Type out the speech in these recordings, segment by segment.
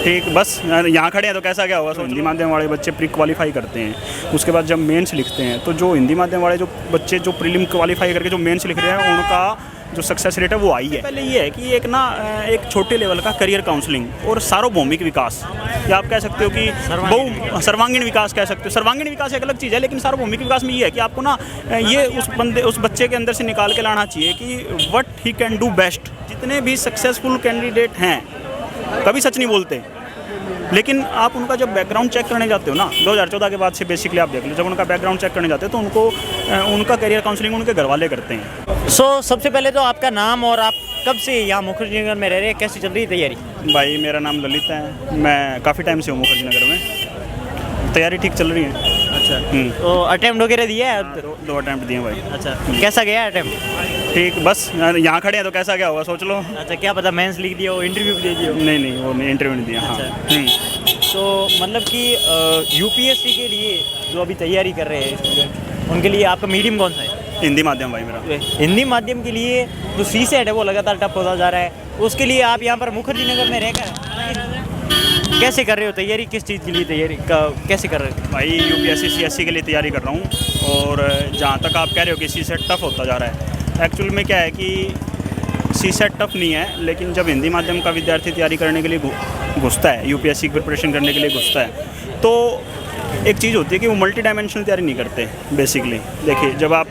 ठीक, बस यहाँ खड़े हैं तो कैसा क्या होगा। तो हिंदी माध्यम वाले बच्चे प्री क्वालिफाई करते हैं, उसके बाद जब मेंस लिखते हैं तो जो हिंदी माध्यम वाले जो बच्चे जो प्रीलिम क्वालिफाई करके जो मेंस लिख रहे हैं उनका जो सक्सेस रेट है वो आई है। पहले ये है कि एक छोटे लेवल का करियर काउंसलिंग और सार्वभौमिक विकास, या आप कह सकते हो कि सर्वांगीण विकास कह सकते हो। सर्वांगीण विकास एक अलग चीज़ है, लेकिन सार्वभौमिक विकास में ये है कि आपको ना ये उस बच्चे के अंदर से निकाल के लाना चाहिए कि what he can do best. जितने भी सक्सेसफुल कैंडिडेट हैं कभी सच नहीं बोलते, लेकिन आप उनका जब बैकग्राउंड चेक करने जाते हो ना 2014 के बाद से बेसिकली आप देख लो, जब उनका बैकग्राउंड चेक करने जाते हो तो उनका करियर काउंसलिंग उनके घर वाले करते हैं। सबसे पहले तो आपका नाम और आप कब से यहाँ मुखर्जी नगर में रह रहे हैं, कैसी चल रही है तैयारी? भाई मेरा नाम ललित है, मैं काफ़ी टाइम से हूँ मुखर्जी नगर में, तैयारी ठीक चल रही है। अच्छा, तो अटेम्प्ट वगैरह दिया है? दो अटेम्प्ट दिए भाई। अच्छा, कैसा गया अटेम्प्ट? ठीक, बस यहाँ खड़े हैं तो कैसा क्या होगा सोच लो। अच्छा, क्या पता मेंस लिख दिया हो, इंटरव्यू दे दिया हो? नहीं, वो नहीं, इंटरव्यू नहीं दिया। अच्छा, तो मतलब कि यूपीएससी के लिए जो अभी तैयारी कर रहे हैं स्टूडेंट, उनके लिए आपका मीडियम कौन सा है? हिंदी माध्यम भाई मेरा। हिंदी माध्यम के लिए जो सीसेट है वो लगातार टफ होता जा रहा है, उसके लिए आप यहाँ पर मुखर्जी नगर में रहकर कैसे कर रहे हो तैयारी? किस चीज़ के लिए तैयारी कैसे कर रहे हो? भाई यूपीएससी सीएससी के लिए तैयारी कर रहा हूँ, और जहाँ तक आप कह रहे हो कि सीसेट टफ होता जा रहा है, एक्चुअल में क्या है कि सीसेट टफ नहीं है, लेकिन जब हिंदी माध्यम का विद्यार्थी तैयारी करने के लिए घुसता है, यूपीएससी की प्रिपरेशन करने के लिए घुसता है, तो एक चीज़ होती है कि वो मल्टी डायमेंशनल तैयारी नहीं करते बेसिकली। देखिए, जब आप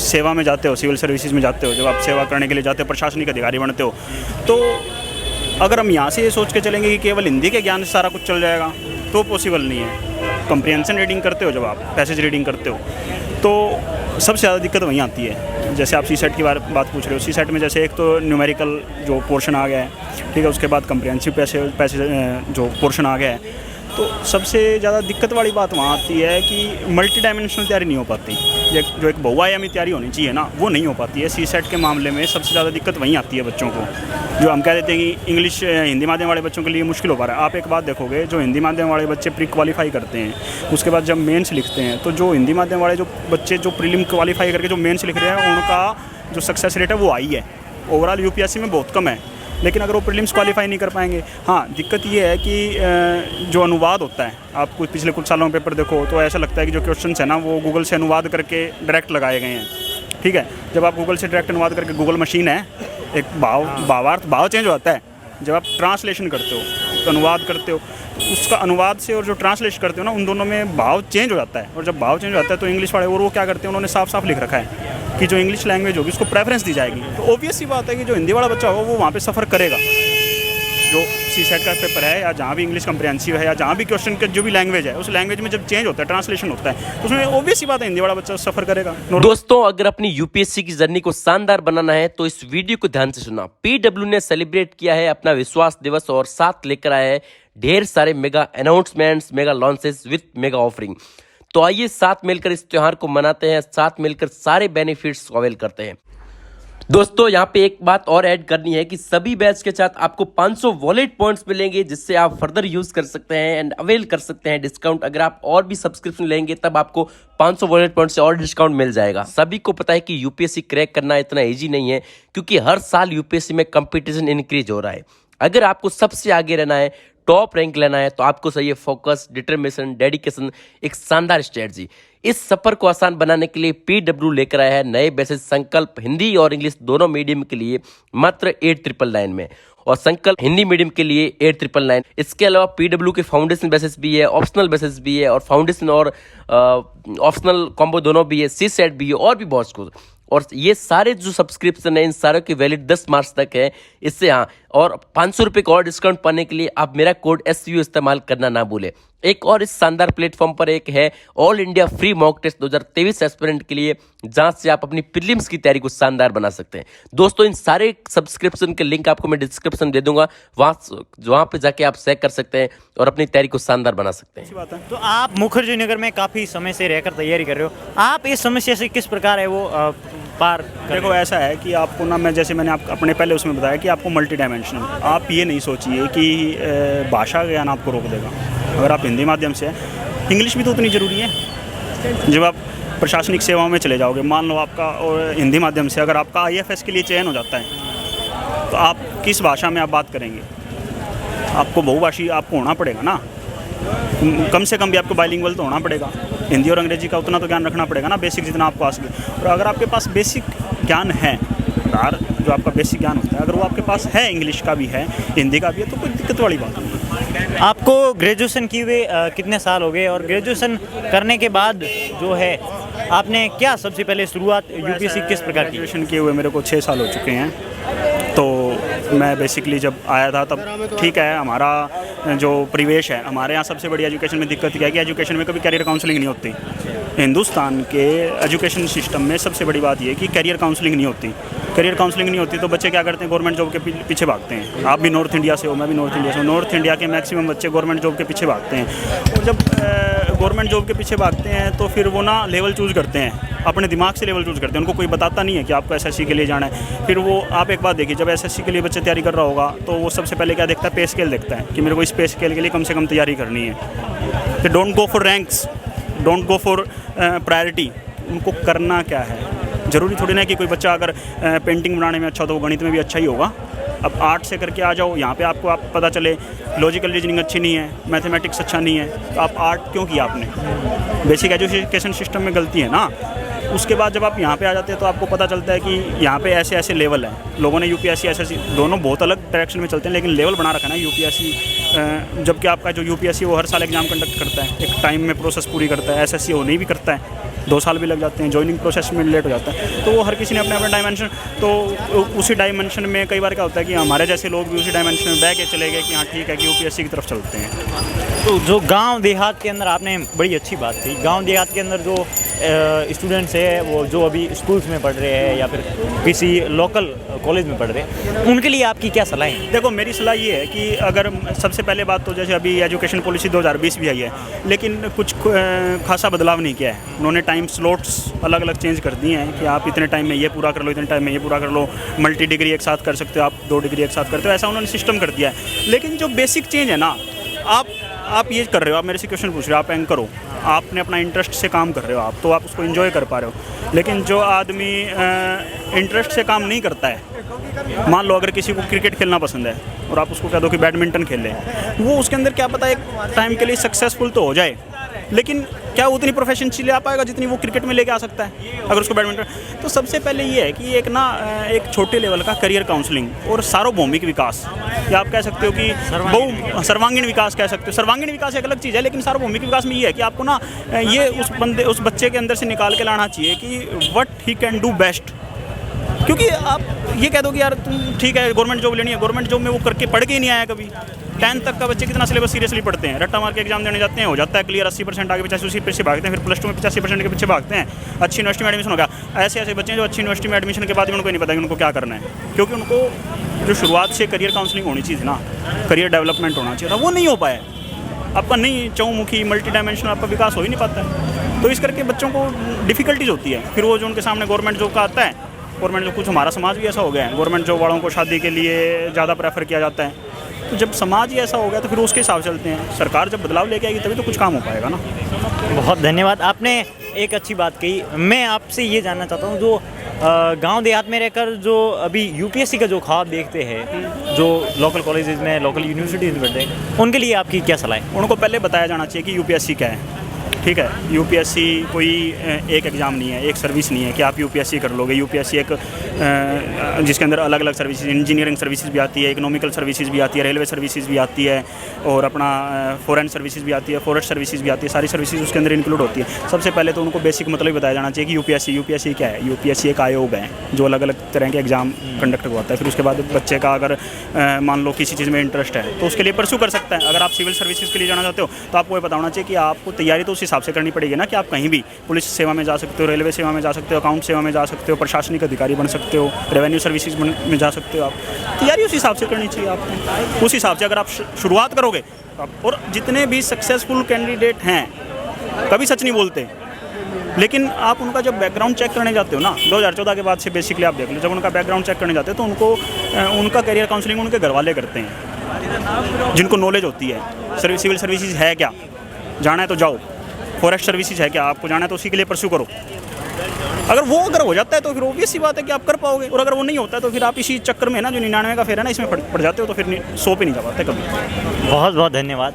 सेवा में जाते हो, सिविल सर्विसेज में जाते हो, जब आप सेवा करने के लिए जाते हो, प्रशासनिक अधिकारी बनते हो, तो अगर हम यहाँ से ये सोच के चलेंगे कि केवल हिंदी के ज्ञान से सारा कुछ चल जाएगा तो पॉसिबल नहीं है। कम्प्रीहेंशन रीडिंग करते हो, जब आप पैसेज रीडिंग करते हो, तो सबसे ज़्यादा दिक्कत वहीं आती है। जैसे आप सीसेट की बात पूछ रहे हो, सीसेट में जैसे एक तो न्यूमेरिकल जो पोर्शन आ गया है, ठीक है, उसके बाद कम्प्रीहेंसिव पैसेज जो पोर्शन आ गया है, तो सबसे ज़्यादा दिक्कत वाली बात वहाँ आती है कि मल्टी डायमेंशनल तैयारी नहीं हो पाती। जो एक बहुआयामी तैयारी होनी चाहिए ना, वो नहीं हो पाती है। सीसेट के मामले में सबसे ज़्यादा दिक्कत वहीं आती है बच्चों को। जो हम कह देते हैं कि इंग्लिश हिंदी माध्यम वाले बच्चों के लिए मुश्किल हो पा रहा है। आप एक बात देखोगे, जो हिंदी माध्यम वाले बच्चे प्री क्वालिफाई करते हैं, उसके बाद जब मेंस लिखते हैं, तो जो हिंदी माध्यम वाले जो बच्चे जो प्रीलिम क्वालिफाई करके जो मेंस लिख रहे हैं उनका जो सक्सेस रेट है वो आई है। ओवरऑल यूपीएससी में बहुत कम है, लेकिन अगर वो प्रीलिम्स क्वालिफाई नहीं कर पाएंगे। हाँ, दिक्कत ये है कि जो अनुवाद होता है, आप कुछ पिछले कुछ सालों में पेपर देखो तो ऐसा लगता है कि जो क्वेश्चंस है ना वो गूगल से अनुवाद करके डायरेक्ट लगाए गए हैं। ठीक है, जब आप गूगल से डायरेक्ट अनुवाद करके, गूगल मशीन है, एक भाव चेंज हो जाता है। जब आप ट्रांसलेशन करते हो, तो अनुवाद करते हो, तो उसका अनुवाद से और जो ट्रांसलेशन करते हो ना, उन दोनों में भाव चेंज हो जाता है। और जब भाव चेंज हो जाता है तो इंग्लिश वाले और वो क्या करते हैं, उन्होंने साफ साफ लिख रखा है कि जो इंग्लिश लैंग्वेज होगी उसको प्रेफरेंस दी जाएगी। तो ऑब्वियस सी बात है कि जो हिंदी वाला बच्चा होगा वो वहाँ पे सफ़र करेगा। जो सीसेट का पेपर है, या जहाँ भी इंग्लिश कम्प्रिहेंसिव है, या जहाँ भी क्वेश्चन का जो भी लैंग्वेज है, उस लैंग्वेज में जब चेंज होता है, ट्रांसलेशन होता है, तो उसमें ऑब्वियस सी बात है हिंदी वाला बच्चा सफ़र करेगा। दोस्तों, अगर अपनी यूपीएससी की जर्नी को शानदार बनाना है तो इस वीडियो को ध्यान से सुना। पीडब्ल्यू ने सेलिब्रेट किया है अपना विश्वास दिवस और साथ लेकर आया है ढेर सारे mega announcements, mega launches with mega offering. तो आइए साथ मिलकर इस त्योहार को मनाते हैं, साथ मिलकर सारे बेनिफिट्स को अवेल करते हैं। दोस्तों, यहाँ पे एक बात और ऐड करनी है कि सभी बैच के साथ आपको 500 वॉलेट पॉइंट्स मिलेंगे, जिससे आप फर्दर यूज कर सकते हैं एंड अवेल कर सकते हैं डिस्काउंट। अगर आप और भी सब्सक्रिप्शन लेंगे तब आपको 500 वॉलेट पॉइंट से और डिस्काउंट मिल जाएगा। सभी को पता है कि यूपीएससी क्रैक करना इतना ईजी नहीं है, क्योंकि हर साल यूपीएससी में कंपटीशन इंक्रीज हो रहा है। अगर आपको सबसे आगे रहना है, टॉप रैंक लेना है, तो आपको चाहिए फोकस, डिटर्मिनेशन, डेडिकेशन, एक शानदार स्ट्रेटजी। इस सफर को आसान बनाने के लिए पीडब्ल्यू लेकर आया है नए बैचेस संकल्प हिंदी और इंग्लिश दोनों मीडियम के लिए मात्र 8999 में, और संकल्प हिंदी मीडियम के लिए 8999। इसके अलावा पीडब्ल्यू के फाउंडेशन बैचेस भी है, ऑप्शनल बैचेस भी है, और फाउंडेशन और ऑप्शनल कॉम्बो दोनों भी है, सीसेट भी है, और भी बहुत कुछ। और ये सारे जो सब्सक्रिप्शन है, इन सारों की वैलिड 10 मार्च तक है। इससे हाँ, और 500 रुपये का और डिस्काउंट पाने के लिए आप मेरा कोड SU इस्तेमाल करना ना भूलें। एक और इस शानदार प्लेटफॉर्म पर एक है all India free mock test 2023 aspirant के लिए, जहां से आप अपनी प्रीलिम्स की तैयारी को शानदार बना सकते हैं। दोस्तों, इन सारे सब्सक्रिप्शन के लिंक आपको मैं डिस्क्रिप्शन दे दूंगा, वहां पे जाके आप चेक कर सकते हैं और अपनी तैयारी को शानदार बना सकते हैं। तो आप मुखर्जी नगर में काफ़ी समय से रहकर तैयारी कर रहे हो, आप इस समस्या से किस प्रकार है वो पार? देखो, ऐसा है कि आपको ना, मैं जैसे मैंने अपने पहले उसमें बताया कि आपको मल्टी डायमेंशनल, आप ये नहीं सोचिए कि भाषा का ज्ञान आपको रोक देगा। अगर आप हिंदी माध्यम से हैं, इंग्लिश भी तो उतनी ज़रूरी है। जब आप प्रशासनिक सेवाओं में चले जाओगे, मान लो आपका, और हिंदी माध्यम से अगर आपका IFS के लिए चयन हो जाता है, तो आप किस भाषा में आप बात करेंगे? आपको बहुभाषी आपको होना पड़ेगा ना, कम से कम भी आपको बाइलिंगुअल तो होना पड़ेगा। हिंदी और अंग्रेजी का उतना तो ज्ञान रखना पड़ेगा ना, बेसिक जितना आपको आ सके। और अगर आपके पास बेसिक ज्ञान है, जो आपका बेसिक ज्ञान होता है, अगर वो आपके पास है, इंग्लिश का भी है, हिंदी का भी है, तो कोई दिक्कत वाली बात नहीं है। आपको ग्रेजुएशन किए हुए कितने साल हो गए, और ग्रेजुएशन करने के बाद जो है आपने क्या सबसे पहले शुरुआत यूपीएससी किस प्रकार की? ग्रेजुएशन किए हुए मेरे को 6 साल हो चुके हैं। तो मैं बेसिकली जब आया था तब ठीक है, हमारा जो परिवेश है, हमारे यहाँ सबसे बड़ी एजुकेशन में दिक्कत क्या है कि एजुकेशन में कभी करियर काउंसलिंग नहीं होती। हिंदुस्तान के एजुकेशन सिस्टम में सबसे बड़ी बात यह है कि करियर काउंसलिंग नहीं होती। करियर काउंसलिंग नहीं होती तो बच्चे क्या करते हैं, गवर्नमेंट जॉब के पीछे भागते हैं। आप भी नॉर्थ इंडिया से हो, मैं भी नॉर्थ इंडिया से हूँ। नॉर्थ इंडिया के मैक्सिमम बच्चे गवर्नमेंट जॉब के पीछे भागते हैं। और जब गवर्नमेंट जॉब के पीछे भागते हैं तो फिर वो ना लेवल चूज़ करते हैं, अपने दिमाग से लेवल चूज़ करते हैं। उनको कोई बताता नहीं है कि आपको एसएससी के लिए जाना है। फिर वो, आप एक बात देखिए, जब एसएससी के लिए बच्चे तैयारी कर रहा होगा तो वो सबसे पहले क्या देखता है, पे स्केल देखता है कि मेरे को इस पे स्केल के लिए कम से कम तैयारी करनी है। तो don't go for ranks, don't go for priority. उनको करना क्या है, ज़रूरी थोड़ी ना कि कोई बच्चा अगर पेंटिंग बनाने में अच्छा हो तो वो गणित में भी अच्छा ही होगा। अब आर्ट से करके आ जाओ, यहाँ पे आपको आप पता चले लॉजिकल रीजनिंग अच्छी नहीं है, मैथमेटिक्स अच्छा नहीं है, तो आप आर्ट क्यों किया आपने? बेसिक एजुकेशन सिस्टम में गलती है ना। उसके बाद जब आप यहाँ पे आ जाते हैं तो आपको पता चलता है कि यहाँ पे ऐसे ऐसे लेवल हैं। लोगों ने यूपीएससी एसएससी दोनों बहुत अलग डायरेक्शन में चलते हैं, लेकिन लेवल बना रखा है ना यूपीएससी। जबकि आपका जो यूपीएससी वो हर साल एग्जाम कंडक्ट करता है, एक टाइम में प्रोसेस पूरी करता है। एसएससी वो नहीं भी करता है, 2 साल भी लग जाते हैं, जॉइनिंग प्रोसेस में लेट हो जाता है। तो वो हर किसी ने अपने अपने डायमेंशन, तो उसी डायमेंशन में कई बार क्या होता है कि हमारे जैसे लोग भी उसी डायमेंशन में बह के चले गए कि हाँ ठीक है कि यूपीएससी की तरफ चलते हैं। तो जो गांव देहात के अंदर, आपने बड़ी अच्छी बात कही, गांव देहात के अंदर जो स्टूडेंट्स है वो जो अभी स्कूल्स में पढ़ रहे हैं या फिर किसी लोकल कॉलेज में पढ़ रहे हैं, उनके लिए आपकी क्या सलाह है? देखो, मेरी सलाह ये है कि अगर सबसे पहले बात तो जैसे अभी एजुकेशन पॉलिसी 2020 भी आई है, लेकिन कुछ खासा बदलाव नहीं किया है। उन्होंने टाइम स्लॉट्स अलग अलग चेंज कर दिए हैं कि आप इतने टाइम में ये पूरा कर लो, इतने टाइम में ये पूरा कर लो, मल्टी डिग्री एक साथ कर सकते हो, आप 2 डिग्री एक साथ करते हो, ऐसा उन्होंने सिस्टम कर दिया है। लेकिन जो बेसिक चेंज है ना, आप ये कर रहे हो, आप मेरे से क्वेश्चन पूछ रहे हो, आप एंकर हो, आपने अपना इंटरेस्ट से काम कर रहे हो, आप तो आप उसको एंजॉय कर पा रहे हो। लेकिन जो आदमी इंटरेस्ट से काम नहीं करता है, मान लो अगर किसी को क्रिकेट खेलना पसंद है और आप उसको कह दो कि बैडमिंटन खेल ले, वो उसके अंदर क्या पता एक टाइम के लिए सक्सेसफुल तो हो जाए, लेकिन क्या उतनी प्रोफेशनसी ले आ पाएगा जितनी वो क्रिकेट में लेके आ सकता है अगर उसको बैडमिंटन। तो सबसे पहले ये है कि एक छोटे लेवल का करियर काउंसलिंग और सार्वभौमिक विकास, या आप कह सकते हो कि सर्वांगीण विकास कह सकते हो। सर्वांगीण विकास एक अलग चीज़ है, लेकिन सार्वभौमिक विकास में ये है कि आपको ना ये उस बच्चे के अंदर से निकाल के लाना चाहिए कि what he can do best. क्योंकि आप ये कह दो कि यार तुम ठीक है गवर्नमेंट जॉब लेनी है, गवर्नमेंट जॉब में वो करके पढ़ के ही नहीं आया कभी। 10th तक का बच्चे कितना सिलेबस सीरियसली पढ़ते हैं, रट्टा मार के एग्जाम देने जाते हैं, हो जाता है क्लियर 80% आगे 85 उसी पीछे भागते हैं, फिर +2 में 85% के पीछे भागते हैं, अच्छी यूनिवर्सिटी में एडमिशन होगा। ऐसे ऐसे बच्चे हैं जो अच्छी यूनिवर्सिटी में एडमिशन के बाद भी उनको नहीं पता कि उनको क्या करना है, क्योंकि उनको जो शुरुआत से करियर काउंसलिंग होनी चाहिए ना, करियर डेवलपमेंट होना चाहिए था, वो नहीं हो पाया। आपका नहीं चौमुखी मल्टी डायमेंशनल आपका विकास हो ही नहीं पाता है। तो इस करके बच्चों को डिफ़िकल्टीज होती है। फिर वो जो उनके सामने गवर्नमेंट जॉब का आता है, गवर्नमेंट जॉब, कुछ हमारा समाज भी ऐसा हो गया है, गवर्नमेंट जॉब वालों को शादी के लिए ज़्यादा प्रेफर किया जाता है। तो जब समाज ही ऐसा हो गया तो फिर उसके हिसाब से चलते हैं। सरकार जब बदलाव लेके आएगी तभी तो कुछ काम हो पाएगा ना। बहुत धन्यवाद, आपने एक अच्छी बात कही। मैं आपसे ये जानना चाहता हूँ, जो गांव देहात में रहकर जो अभी यूपीएससी का जो ख्वाब देखते हैं, जो लोकल कॉलेजेस में, लोकल यूनिवर्सिटीज़ में पढ़ते हैं, उनके लिए आपकी क्या सलाह है? उनको पहले बताया जाना चाहिए कि यूपीएससी क्या है। ठीक है, यूपीएससी कोई एक एग्ज़ाम नहीं है, एक सर्विस नहीं है कि आप यूपीएससी कर लोगे। यूपीएससी एक जिसके अंदर अलग अलग सर्विसेज, इंजीनियरिंग सर्विसेज भी आती है, इकोनॉमिकल सर्विसेज भी आती है, रेलवे सर्विसेज भी आती है, और अपना फॉरेन सर्विसेज भी आती है, फॉरेस्ट सर्विसेज भी आती है, सारी सर्विसेज उसके अंदर इंक्लूड होती है। सबसे पहले तो उनको बेसिक मतलब बताया जाना चाहिए कि यूपीएससी क्या है। यूपीएससी एक आयोग है जो अलग अलग तरह के एग्जाम कंडक्ट करवाता है। फिर उसके बाद बच्चे का अगर मान लो किसी चीज़ में इंटरेस्ट है तो उसके लिए परस्यू कर सकता है। अगर आप सिविल सर्विसेज के लिए जाना चाहते हो तो आपको ये पता होना चाहिए कि आपको तैयारी तो उस हिसाब से करनी पड़ेगी ना, कि आप कहीं भी पुलिस सेवा में जा सकते हो, रेलवे सेवा में जा सकते हो, अकाउंट सेवा में जा सकते हो, प्रशासनिक अधिकारी बन सकते हो, रेवेन्यू सर्विसेज में जा सकते हो। आप तैयारी उस हिसाब से करनी चाहिए आपको। उस हिसाब से अगर आप शुरुआत करोगे, और जितने भी सक्सेसफुल कैंडिडेट हैं कभी सच नहीं बोलते, लेकिन आप उनका जब बैकग्राउंड चेक करने जाते हो ना, 2014 के बाद से बेसिकली आप देख लो, जब उनका बैकग्राउंड चेक करने जाते हो तो उनको उनका करियर काउंसलिंग उनके घर वाले करते हैं, जिनको नॉलेज होती है। सिविल सर्विसेज है क्या, जाना है तो जाओ। फॉरेस्ट सर्विसेज है क्या, आपको जाना है तो उसी के लिए परस्यू करो। अगर हो जाता है तो फिर ऑब्वियस सी बात है कि आप कर पाओगे, और अगर वो नहीं होता है तो फिर आप इसी चक्कर में है ना, जो 99 का फेर है ना, इसमें पड़ जाते हो, तो फिर 100 पे नहीं जा पाते कभी। बहुत बहुत धन्यवाद।